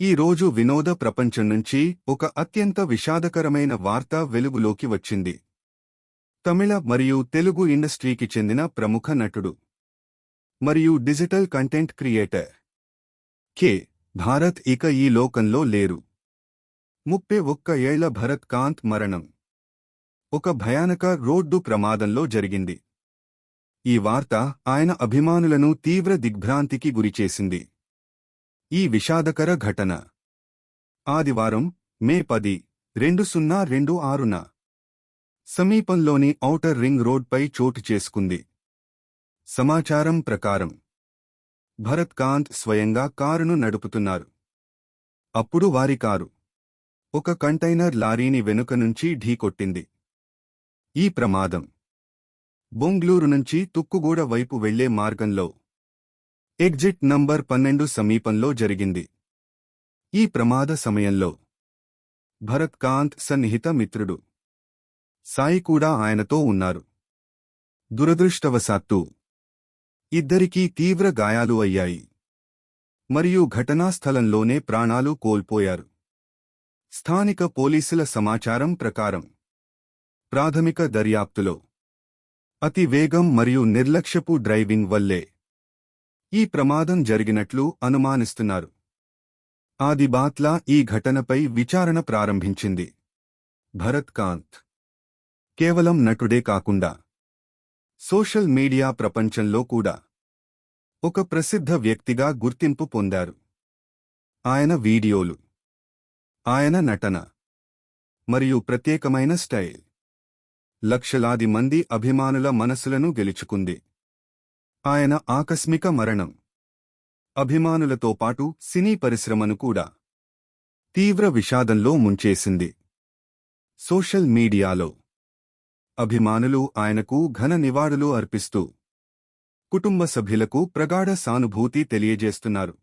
ఈ రోజు వినోద ప్రపంచం నుంచి ఒక అత్యంత విషాదకరమైన వార్త వెలుగులోకి వచ్చింది. తమిళ మరియు తెలుగు ఇండస్ట్రీకి చెందిన ప్రముఖ నటుడు మరియు digital content creator K. Bharat ఇక ఈ లోకంలో లేరు. 31 ఏళ్ల భరత్ కాంత్ మరణం ఒక భయానక రోడ్డు ప్రమాదంలో జరిగింది. ఈ వార్త ఆయన అభిమానులను తీవ్ర దిగ్భ్రాంతికి గురిచేసింది. ఈ విషాదకర ఘటన ఆదివారం మే 10, 2026న సమీపంలోని ఔటర్ రింగ్ రోడ్పై చోటు చేసుకుంది. సమాచారం ప్రకారం భరత్ కాంత్ స్వయంగా కారును నడుపుతున్నారు. అప్పుడు వారి కారు ఒక కంటైనర్ లారీని వెనుక నుంచి ఢీకొట్టింది. ఈ ప్రమాదం బొంగ్లూరు నుంచి తుక్కుగూడ వైపు వెళ్లే మార్గంలో ఎగ్జిట్ నంబర్ 12 సమీపంలో జరిగింది. ఈ ప్రమాద సమయంలో భరత్ కాంత్ సన్నిహిత మిత్రుడు సాయి కూడా ఆయనతో ఉన్నారు. దురదృష్టవశాత్తు ఇద్దరికీ తీవ్ర గాయాలు అయ్యాయి మరియు ఘటనా స్థలంలోనే ప్రాణాలు కోల్పోయారు. స్థానిక పోలీసుల సమాచారం ప్రకారం ప్రాథమిక దర్యాప్తులో అతి వేగం మరియు నిర్లక్ష్యపు డ్రైవింగ్ వల్లే ఈ ప్రమాదం జరిగినట్లు అనుమానిస్తున్నారు. ఆదిబాత్లా ఈ ఘటనపై విచారణ ప్రారంభించింది. భరత్ కాంత్ కేవలం నటుడే కాకుండా సోషల్ మీడియా ప్రపంచంలో కూడా ఒక ప్రసిద్ధ వ్యక్తిగా గుర్తింపు పొందారు. ఆయన వీడియోలు, ఆయన నటన మరియు ప్రత్యేకమైన స్టైల్ లక్షలాది మంది అభిమానుల మనసులను గెలుచుకుంది. ఆయన ఆకస్మిక మరణం అభిమానులతో పాటు సినీ పరిశ్రమను కూడా తీవ్ర విషాదంలో ముంచేసింది. సోషల్ మీడియాలో అభిమానులు ఆయనకు ఘన నివాళులు అర్పిస్తూ కుటుంబ సభ్యులకు ప్రగాఢ సానుభూతి తెలియజేస్తున్నారు.